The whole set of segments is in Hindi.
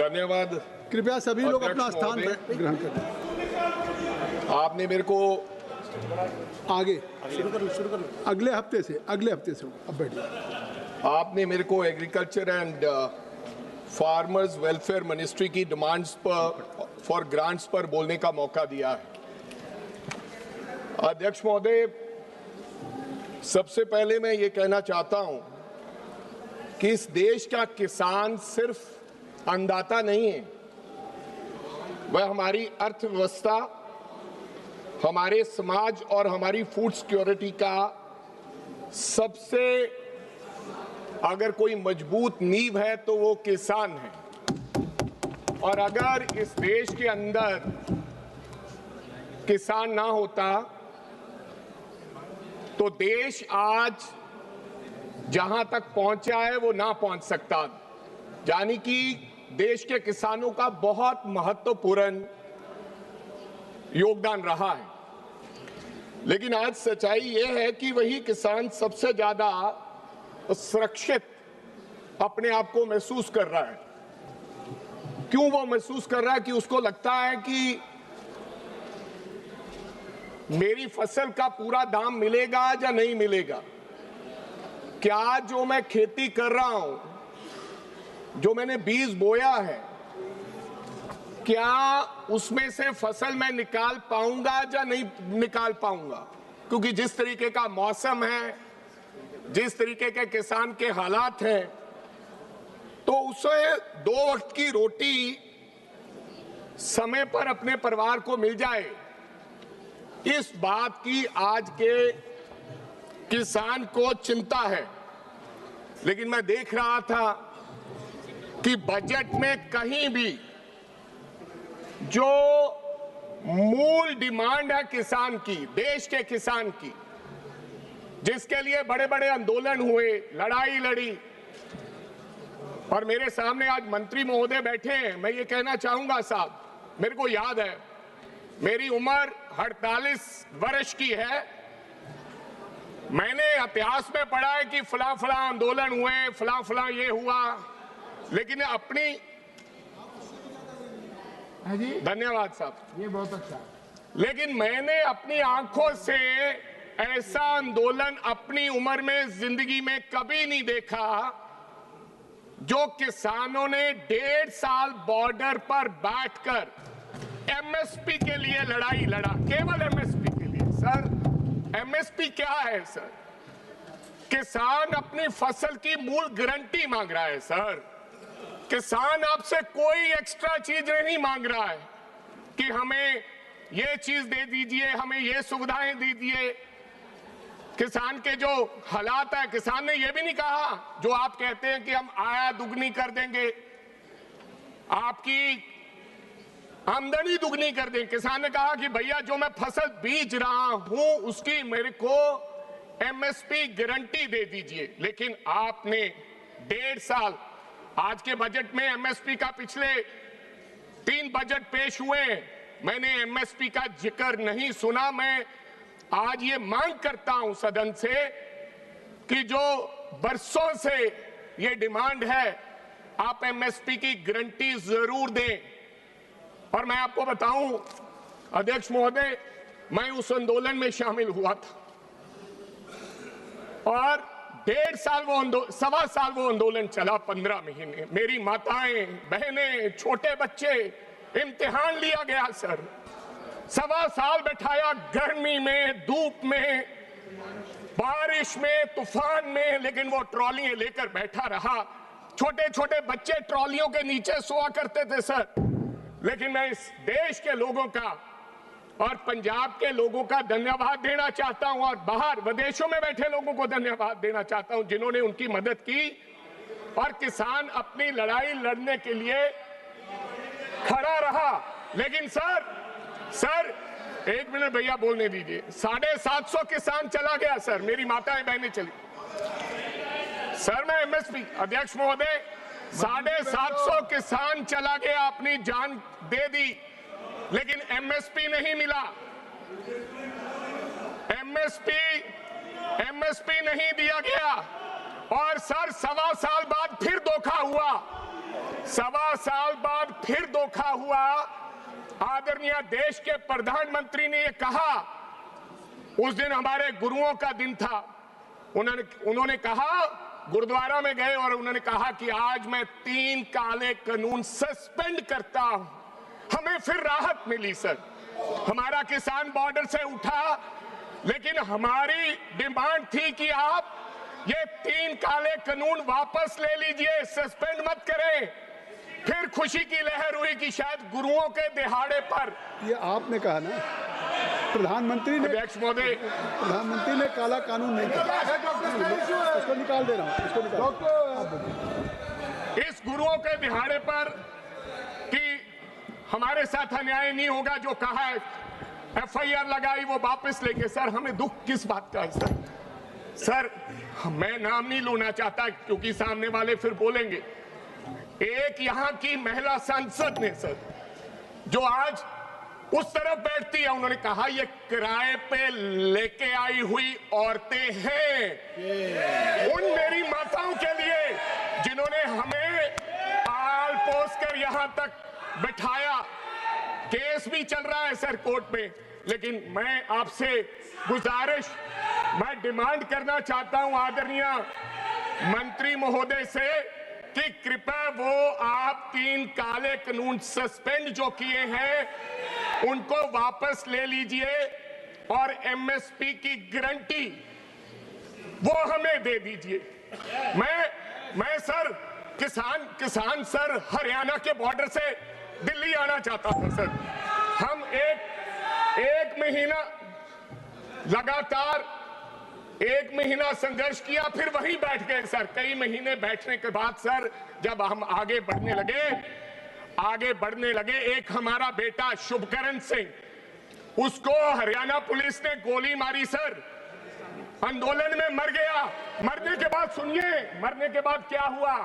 धन्यवाद। कृपया सभी लोग अपना अध्यक्ष स्थान महोदय, ग्रहण करें। आपने मेरे को आगे शुरू कर अगले हफ्ते से अब बैठिए। आपने मेरे को agriculture and farmers welfare ministry की डिमांड्स पर फॉर ग्रांट्स पर बोलने का मौका दिया है। अध्यक्ष महोदय, सबसे पहले मैं ये कहना चाहता हूं कि इस देश का किसान सिर्फ अन्नदाता नहीं है, वह हमारी अर्थव्यवस्था, हमारे समाज और हमारी फूड सिक्योरिटी का सबसे अगर कोई मजबूत नींव है तो वो किसान है। और अगर इस देश के अंदर किसान ना होता तो देश आज जहां तक पहुंचा है वो ना पहुंच सकता। यानी कि देश के किसानों का बहुत महत्वपूर्ण योगदान रहा है। लेकिन आज सच्चाई ये है कि वही किसान सबसे ज्यादा सुरक्षित अपने आप को महसूस कर रहा है। क्यों वो महसूस कर रहा है? कि उसको लगता है कि मेरी फसल का पूरा दाम मिलेगा या नहीं मिलेगा। क्या जो मैं खेती कर रहा हूं, जो मैंने बीज बोया है, क्या उसमें से फसल मैं निकाल पाऊंगा या नहीं निकाल पाऊंगा? क्योंकि जिस तरीके का मौसम है, जिस तरीके के किसान के हालात हैं, तो उसे 2 वक्त की रोटी समय पर अपने परिवार को मिल जाए, इस बात की आज के किसान को चिंता है। लेकिन मैं देख रहा था कि बजट में कहीं भी जो मूल डिमांड है किसान की, देश के किसान की, जिसके लिए बड़े बड़े आंदोलन हुए, लड़ाई लड़ी, और मेरे सामने आज मंत्री महोदय बैठे हैं, मैं ये कहना चाहूंगा साहब, मेरे को याद है मेरी उम्र 48 वर्ष की है। मैंने इतिहास में पढ़ा है कि फला फला आंदोलन हुए, फला फला ये हुआ, लेकिन अपनी धन्यवाद साहब, ये बहुत अच्छा। लेकिन मैंने अपनी आंखों से ऐसा आंदोलन अपनी उम्र में जिंदगी में कभी नहीं देखा जो किसानों ने 1.5 साल बॉर्डर पर बैठकर एमएसपी के लिए लड़ाई लड़ा। केवल एमएसपी के लिए। सर, एमएसपी क्या है सर? किसान अपनी फसल की मूल गारंटी मांग रहा है सर। किसान आपसे कोई एक्स्ट्रा चीज नहीं मांग रहा है कि हमें ये चीज दे दीजिए, हमें ये सुविधाएं दीजिए। किसान के जो हालात है, किसान ने ये भी नहीं कहा जो आप कहते हैं कि हम आय दुगनी कर देंगे, आपकी आमदनी दुगनी कर देंगे। किसान ने कहा कि भैया जो मैं फसल बीज रहा हूं उसकी मेरे को एमएसपी गारंटी दे दीजिए। लेकिन आपने 1.5 साल, आज के बजट में एमएसपी का पिछले 3 बजट पेश हुए, मैंने एमएसपी का जिक्र नहीं सुना। मैं आज ये मांग करता हूं सदन से कि जो बरसों से ये डिमांड है, आप एमएसपी की गारंटी जरूर दें। और मैं आपको बताऊं अध्यक्ष महोदय, मैं उस आंदोलन में शामिल हुआ था और 1.5 साल सवा साल वो आंदोलन चला, 15 महीने। मेरी माताएं, बहनें, छोटे बच्चे, इम्तिहान लिया गया सर। सवा साल बैठाया, गर्मी में, धूप में, बारिश में, तूफान में, लेकिन वो ट्रॉलियां लेकर बैठा रहा। छोटे छोटे बच्चे ट्रॉलियों के नीचे सोया करते थे सर। लेकिन मैं इस देश के लोगों का और पंजाब के लोगों का धन्यवाद देना चाहता हूं, और बाहर विदेशों में बैठे लोगों को धन्यवाद देना चाहता हूं जिन्होंने उनकी मदद की और किसान अपनी लड़ाई लड़ने के लिए खड़ा रहा। लेकिन सर 1 मिनट भैया बोलने दीजिए। 750 किसान चला गया सर, मेरी माताएं बहनें चली। सर मैं एमएसपी अध्यक्ष महोदय, 750 किसान चला गया, अपनी जान दे दी, लेकिन एमएसपी नहीं मिला। एमएसपी नहीं दिया गया। और सर 1.25 साल बाद फिर धोखा हुआ, 1.25 साल बाद फिर धोखा हुआ। आदरणीय देश के प्रधानमंत्री ने ये कहा, उस दिन हमारे गुरुओं का दिन था, उन्होंने कहा, गुरुद्वारा में गए और उन्होंने कहा कि आज मैं 3 काले कानून सस्पेंड करता हूं। हमें फिर राहत मिली सर, हमारा किसान बॉर्डर से उठा, लेकिन हमारी डिमांड थी कि आप ये 3 काले कानून वापस ले लीजिए, सस्पेंड मत करें। फिर खुशी की लहर हुई कि शायद गुरुओं के दिहाड़े पर, ये आपने कहा ना, प्रधानमंत्री ने, अध्यक्ष महोदय, प्रधानमंत्री ने काला कानून नहीं कहा। इसको निकाल दे रहा हूँ, इसको निकाल। इस गुरुओं के दिहाड़े पर कि हमारे साथ अन्याय नहीं होगा, जो कहा है, FIR लगाई, वो वापस लेंगे। सर हमें दुख किस बात का है सर? सर मैं नाम नहीं लेना चाहता क्योंकि सामने वाले फिर बोलेंगे। एक यहाँ की महिला सांसद ने सर, जो आज उस तरफ बैठती है, उन्होंने कहा ये किराए पे लेके आई हुई औरतें हैं। उन मेरी माताओं के लिए जिन्होंने हमें आल पोस कर यहां तक बैठाया, केस भी चल रहा है सर कोर्ट में, लेकिन मैं आपसे गुजारिश, मैं डिमांड करना चाहता हूं आदरणीय मंत्री महोदय से कि कृपया वो आप 3 काले कानून सस्पेंड जो किए हैं उनको वापस ले लीजिए और MSP की गारंटी वो हमें दे दीजिए। मैं सर किसान सर हरियाणा के बॉर्डर से दिल्ली आना चाहता था सर। हम एक महीना लगातार 1 महीना संघर्ष किया, फिर वहीं बैठ गए सर। कई महीने बैठने के बाद सर जब हम आगे बढ़ने लगे, एक हमारा बेटा शुभकरण सिंह, उसको हरियाणा पुलिस ने गोली मारी सर, आंदोलन में मर गया। मरने के बाद सुनिए, मरने के बाद क्या हुआ,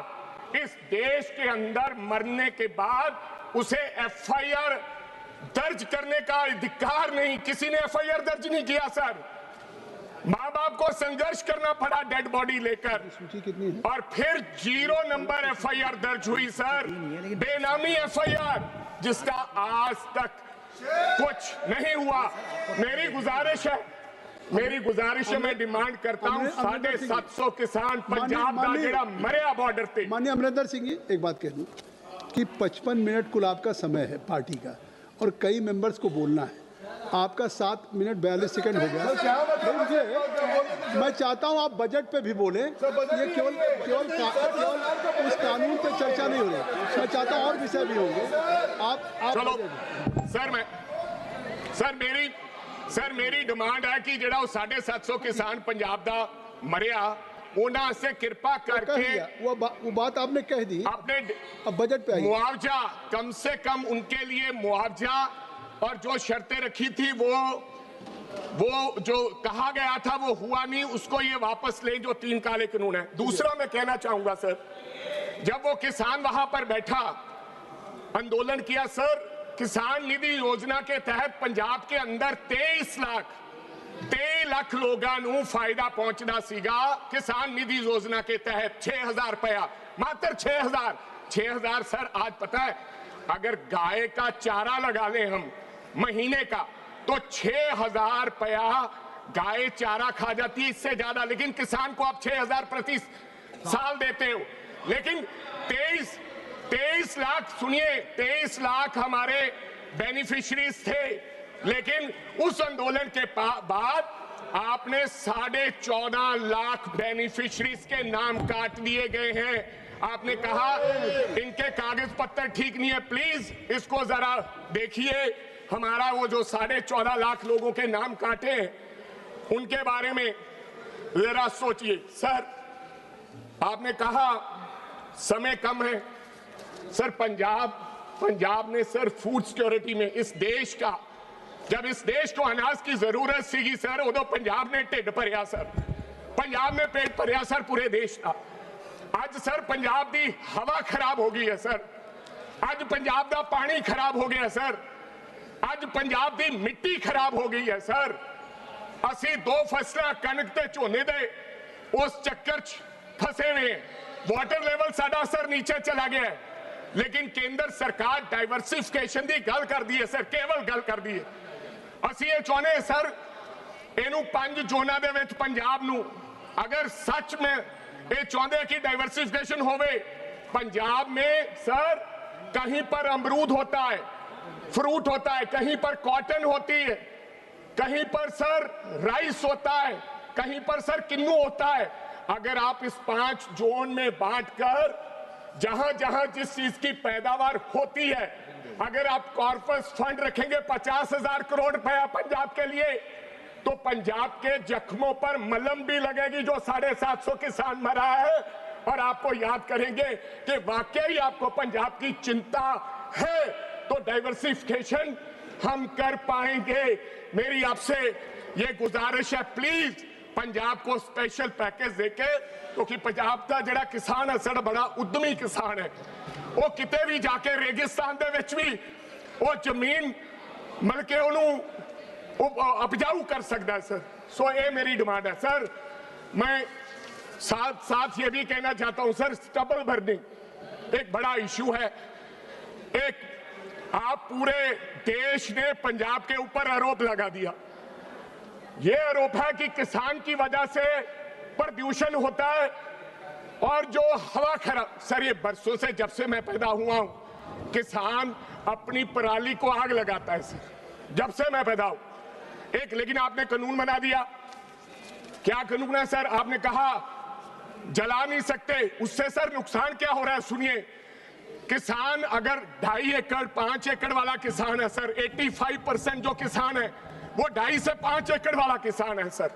इस देश के अंदर मरने के बाद उसे FIR दर्ज करने का अधिकार नहीं, किसी ने FIR दर्ज नहीं किया सर। माँ बाप को संघर्ष करना पड़ा डेड बॉडी लेकर, और फिर 0 नंबर FIR दर्ज हुई सर, बेनामी FIR, जिसका आज तक कुछ नहीं हुआ। मेरी गुजारिश है, मैं डिमांड करता हूं 750 किसान पंजाब का जेड़ा मरिया बॉर्डर पे। माननीय अमरिंदर सिंह जी, एक बात कह दूं कि 55 मिनट कुल आपका समय है पार्टी का, और कई मेंबर्स को बोलना है। आपका 7 मिनट 42 सेकंड हो गया। मैं चाहता हूं आप बजट पे भी बोलें, ये केवल उस कानून पे चर्चा नहीं हो रही। मैं चाहता हूं और विषय भी होंगे। आप चलो सर मेरी डिमांड है कि जेड़ा 750 किसान पंजाब दा मरिया, उन्हां से कृपा करके वो बात आपने कह दी, आपने अब बजट पे मुआवजा, कम से कम उनके लिए मुआवजा, और जो शर्तें रखी थी वो जो कहा गया था वो हुआ नहीं, उसको ये वापस लें जो 3 काले कानून है। दूसरा मैं कहना चाहूंगा सर, जब वो किसान वहां पर बैठा आंदोलन किया सर, किसान निधि योजना के तहत पंजाब के अंदर 23 लाख लोगों को फायदा पहुंचना सीगा। किसान निधि योजना के तहत 6000 रुपया, मात्र 6000 सर। आज पता है, अगर गाय का चारा लगा लें हम महीने का, तो 6000 रुपया गाय चारा खा जाती है, इससे ज्यादा। लेकिन किसान को आप 6000 प्रति साल देते हो। लेकिन 23 लाख, सुनिए, 23 लाख हमारे बेनिफिशरीज थे, लेकिन उस आंदोलन के बाद आपने 14.5 लाख बेनिफिशरीज के नाम काट दिए गए हैं। आपने कहा इनके कागज पत्तर ठीक नहीं है, प्लीज इसको जरा देखिए। हमारा वो जो 14.5 लाख लोगों के नाम काटे हैं, उनके बारे में जरा सोचिए। सर आपने कहा समय कम है सर। पंजाब ने सर फूड सिक्योरिटी में इस देश का, जब इस देश को अनाज की जरूरत सीगी सर, उदो पंजाब ने ढिड भरिया सर, पंजाब ने पेट भरिया सर पूरे देश का। आज सर पंजाब दी हवा खराब हो गई है सर, आज पंजाब दा पानी खराब हो गया सर, आज पंजाब दी मिट्टी खराब हो गई है सर। असी 2 फसलां कणक ते झोने दे उस चक्कर च फंसे हुए हैं, वाटर लेवल साडा सर नीचे चला गया है, लेकिन केंद्र सरकार डाइवर्सिफिकेशन की गल कर दी है सर, केवल गल कर दी है। ਅਸੀਂ ਇਹ ਚਾਹੁੰਦੇ ਹਾਂ ਸਰ, ਇਹਨੂੰ 5 ਜ਼ੋਨਾਂ ਦੇ ਵਿੱਚ ਪੰਜਾਬ ਨੂੰ अगर सच में ये चाहते हैं कि डाइवर्सिफिकेशन होवे, पंजाब में सर कहीं पर अमरूद होता है, फ्रूट होता है, कहीं पर कॉटन होती है, कहीं पर सर राइस होता है, कहीं पर सर किन्नू होता है। अगर आप इस 5 जोन में बांटकर जहां जहां जिस चीज की पैदावार होती है, अगर आप कॉर्पस फंड रखेंगे 50,000 करोड़ रुपया पंजाब के लिए, तो पंजाब के जख्मों पर मलहम भी लगेगी जो 750 किसान मरा है, और आपको याद करेंगे कि वाकई आपको पंजाब की चिंता है तो डाइवर्सिफिकेशन हम कर पाएंगे। मेरी आपसे ये गुजारिश है, प्लीज पंजाब को स्पेशल पैकेज देके, क्योंकि पंजाब का जिहड़ा किसान है सर बड़ा उद्यमी किसान है, वो किते भी जाके रेगिस्तान दे विच भी वो जमीन मिल के उन्होंने उपजाऊ कर सकता है सर। सो ये मेरी डिमांड है सर। मैं साथ साथ ये भी कहना चाहता हूं सर, स्टबल बर्निंग एक बड़ा इशू है। एक आप पूरे देश ने पंजाब के ऊपर आरोप लगा दिया, ये आरोप है कि किसान की वजह से प्रदूषण होता है और जो हवा खराब। सर ये बरसों से, जब से मैं पैदा हुआ हूं, किसान अपनी पराली को आग लगाता है सर, जब से मैं पैदा हूं। लेकिन आपने कानून बना दिया। क्या कानून है सर? आपने कहा जला नहीं सकते, उससे सर नुकसान क्या हो रहा है सुनिए। किसान अगर 2.5 एकड़ 5 एकड़ वाला किसान है सर, 85% जो किसान है वो 2.5 से 5 एकड़ वाला किसान है सर,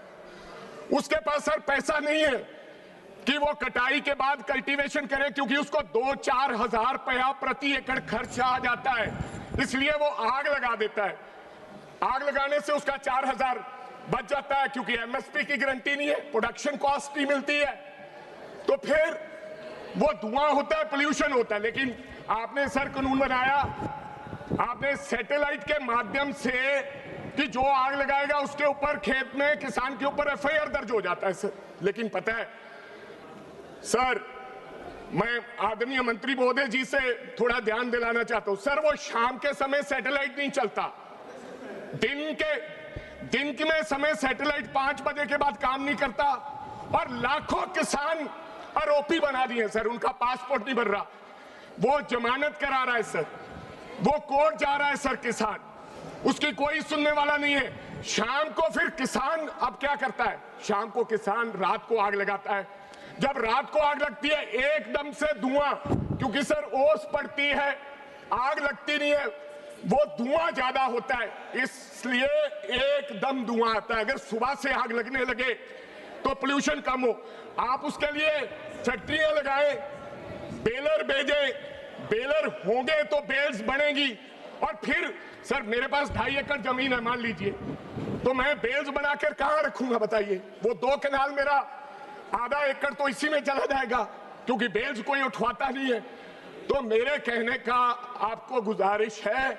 उसके पास सर पैसा नहीं है कि वो कटाई के बाद कल्टीवेशन करे, क्योंकि उसको 2-4 हजार रुपया प्रति एकड़ खर्च आ जाता है, इसलिए वो आग लगा देता है। आग लगाने से उसका 4,000 बच जाता है, क्योंकि एमएसपी की गारंटी नहीं है, प्रोडक्शन कॉस्ट नहीं मिलती है, तो फिर वो धुआं होता है, पोल्यूशन होता है। लेकिन आपने सर कानून बनाया, आपने सैटेलाइट के माध्यम से कि जो आग लगाएगा उसके ऊपर खेत में किसान के ऊपर एफआईआर दर्ज हो जाता है सर। लेकिन पता है सर, मैं आदरणीय मंत्री महोदय जी से थोड़ा ध्यान दिलाना चाहता हूं सर, वो शाम के समय सैटेलाइट नहीं चलता, दिन के समय सैटेलाइट 5 बजे के बाद काम नहीं करता, और लाखों किसान आरोपी बना दिए सर, उनका पासपोर्ट नहीं बन रहा, वो जमानत करा रहा है सर, वो कोर्ट जा रहा है सर, किसान उसकी कोई सुनने वाला नहीं है। शाम को फिर किसान अब क्या करता है, शाम को किसान रात को आग लगाता है। जब रात को आग लगती है एकदम से धुआं, क्योंकि सर ओस पड़ती है, आग लगती नहीं है, वो धुआं ज्यादा होता है, इसलिए एकदम धुआं आता है। अगर सुबह से आग लगने लगे तो पोल्यूशन कम हो, आप उसके लिए फैक्ट्रियां लगाए, बेलर भेजे, बेलर होंगे तो बेल्स बनेगी, और फिर सर मेरे पास 2.5 एकड़ जमीन है मान लीजिए, तो मैं बेल्स बनाकर कहां रखूंगा बताइए? वो 2 कनाल मेरा आधा एकड़ तो इसी में चला जाएगा, क्योंकि बेल्स कोई उठवाता नहीं है। तो मेरे कहने का आपको गुजारिश है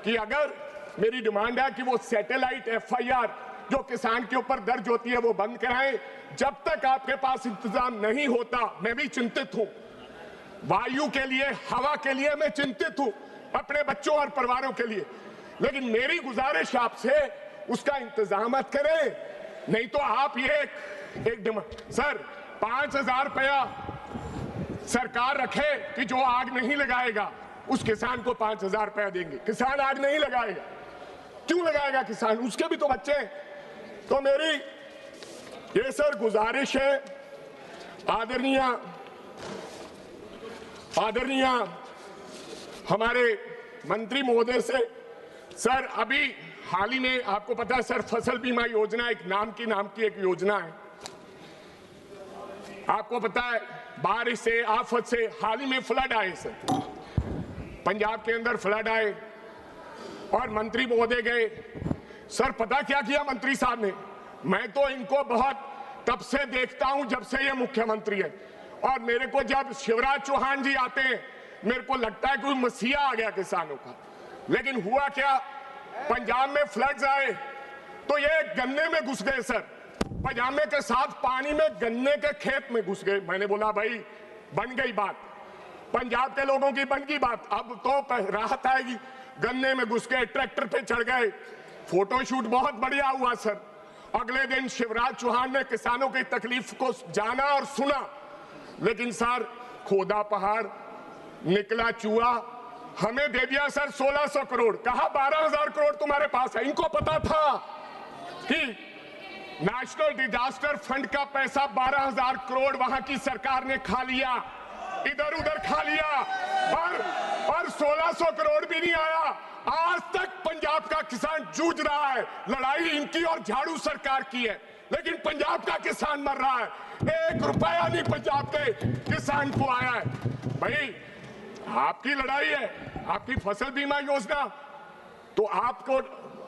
कि अगर मेरी डिमांड है कि वो सैटेलाइट एफआईआर जो किसान के ऊपर दर्ज होती है वो बंद कराएं। जब तक आपके पास इंतजाम नहीं होता, मैं भी चिंतित हूं, वायु के लिए, हवा के लिए मैं चिंतित हूं, अपने बच्चों और परिवारों के लिए, लेकिन मेरी गुजारिश आपसे उसका इंतजाम मत करें, नहीं तो आप ये एक डिमांड सर 5,000 रुपया सरकार रखे कि जो आग नहीं लगाएगा उस किसान को 5,000 रुपया देंगे। किसान आग नहीं लगाएगा, क्यों लगाएगा किसान? उसके भी तो बच्चे हैं। तो मेरी ये सर गुजारिश है आदरणीय हमारे मंत्री महोदय से। सर अभी हाल ही में आपको पता है सर, फसल बीमा योजना एक नाम की एक योजना है, आपको पता है बारिश से, आफत से हाल ही में फ्लड आए सर, पंजाब के अंदर फ्लड आए और मंत्री महोदय गए सर। पता क्या किया मंत्री साहब ने? मैं तो इनको बहुत तब से देखता हूं जब से ये मुख्यमंत्री है, और मेरे को जब शिवराज चौहान जी आते हैं मेरे को लगता है कोई मसीहा आ गया किसानों का। लेकिन हुआ क्या, पंजाब में फ्लड्स आए तो ये गन्ने में घुस गए सर, पजामे के साथ पानी में गन्ने के खेत में घुस गए। मैंने बोला भाई बन गई बात, पंजाब के लोगों की बन गई बात, अब तो राहत आएगी। गन्ने में घुस गए, ट्रैक्टर पे चढ़ गए, फोटोशूट बहुत बढ़िया हुआ सर। अगले दिन शिवराज चौहान ने किसानों की तकलीफ को जाना और सुना, लेकिन सर खोदा पहाड़ निकला चूहा, हमें दे दिया सर 1600 करोड़। कहा 12,000 करोड़ तुम्हारे पास है। इनको पता था कि नेशनल डिजास्टर फंड का पैसा 12,000 करोड़ वहां की सरकार ने खा लिया, इधर उधर खा लिया, और 1600 करोड़ भी नहीं आया। आज तक पंजाब का किसान जूझ रहा है, लड़ाई इनकी और झाड़ू सरकार की है, लेकिन पंजाब का किसान मर रहा है। 1 रुपया नहीं पंजाब के किसान को आया है। भाई आपकी लड़ाई है, आपकी फसल बीमा योजना, तो आपको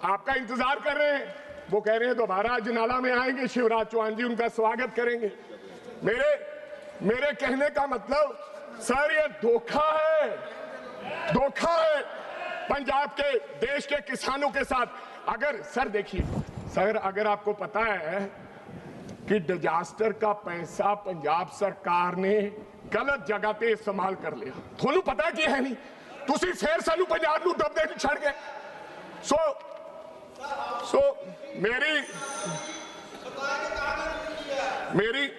आपका इंतजार कर रहे हैं। वो कह रहे हैं दोबारा अजनाला में आएंगे शिवराज चौहान जी, उनका स्वागत करेंगे। मेरे कहने का मतलब सर ये धोखा है, धोखा है पंजाब के देश के किसानों के साथ। अगर सर देखिए सर, अगर आपको पता है कि डिजास्टर का पैसा पंजाब सरकार ने गलत जगह पे इस्तेमाल कर लिया, थोनू पता है कि है नहीं, तुसी फिर सानू पंजाब नू डब देने छड़ गए। सो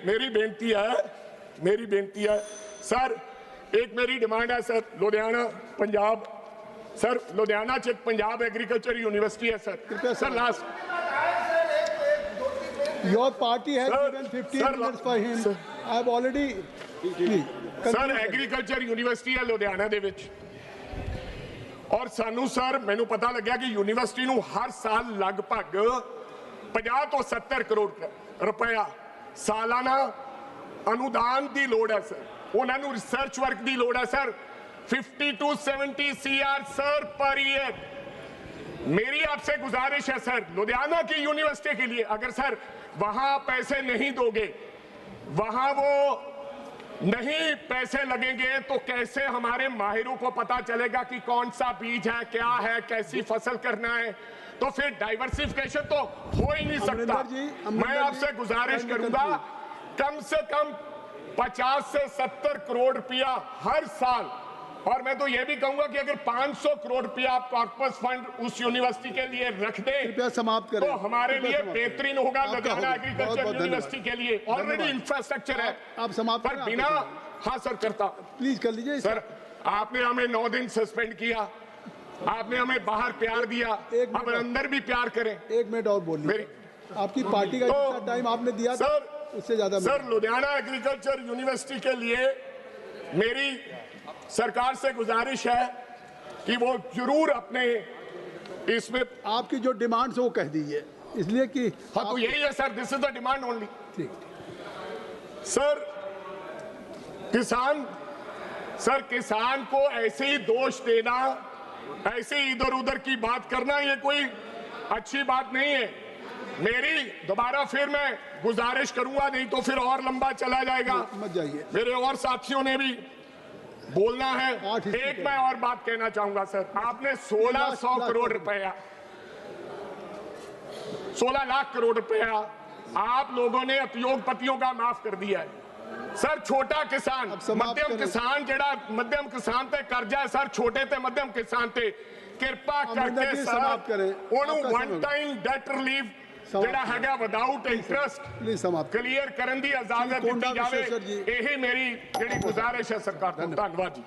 मेरी बेनती है सर, एक मेरी डिमांड है सर, लुधियाना पंजाब, सर लुधियाना च पंजाब एग्रीकल्चर यूनिवर्सिटी है sir last your party has given 15 minutes for him. I have already sir agriculture university है लुधियाना दे विच, और सानू सर मैनू पता लग्या कि यूनिवर्सिटी नू हर साल लगभग 50 ਤੋਂ 70 करोड़ रुपया सालाना अनुदान की लोड़ है सर। उन्होंने रिसर्च वर्क की लोड़ है sir, 50 to 70 CR sir per year. मेरी आपसे गुजारिश है सर, लुधियाना की यूनिवर्सिटी के लिए अगर सर वहां पैसे नहीं दोगे, वहां वो नहीं पैसे लगेंगे, तो कैसे हमारे माहिरों को पता चलेगा कि कौन सा बीज है, क्या है, कैसी फसल करना है? तो फिर डाइवर्सिफिकेशन तो हो ही नहीं सकता। मैं आपसे गुजारिश करूंगा कम से कम 50 से 70 करोड़ रुपया हर साल, और मैं तो ये भी कहूंगा कि अगर 500 करोड़ रुपया आप कॉर्पस फंड उस यूनिवर्सिटी के लिए रख दें समाप्त करें, तो हमारे लिए बेहतरीन होगा। लुधियाना एग्रीकल्चर यूनिवर्सिटी के लिए ऑलरेडी इंफ्रास्ट्रक्चर है। आप समाप्त पर बिना, हाँ सर करता, प्लीज कर लीजिए सर। आपने हमें 9 दिन सस्पेंड किया, आपने हमें बाहर प्यार दिया, अब अंदर भी प्यार करें। 1 मिनट और बोलिए, आपकी पार्टी का जितना टाइम आपने दिया सर उससे ज्यादा। सर लुधियाना एग्रीकल्चर यूनिवर्सिटी के लिए मेरी सरकार से गुजारिश है कि वो जरूर अपने इसमें आपकी जो डिमांड्स वो कह दीजिए, इसलिए कि हाँ तो यही है sir, this is the demand only. ठीक सर किसान को ऐसे ही दोष देना, ऐसे ही इधर उधर की बात करना, ये कोई अच्छी बात नहीं है। मेरी दोबारा फिर मैं गुजारिश करूंगा, नहीं तो फिर और लंबा चला जाएगा। मत जाइए, मेरे और साथियों ने भी बोलना है। एक मैं और बात कहना चाहूंगा सर, आपने 1600 करोड़ रुपया, 16 लाख करोड़ रुपया आप लोगों ने उद्योगपतियों का माफ कर दिया है। सर छोटा किसान, मध्यम किसान, जेड़ा मध्यम किसान ते कर्जा है सर, छोटे ते मध्यम किसान ते कृपा करके सर ओनू वन टाइम डेट रिलीफ जेड़ा हैगा विदाउट इंटरेस्ट क्लियर करन दी इजाजत दी जावे। यही मेरी जेड़ी गुजारिश है सरकार को। धन्यवाद जी।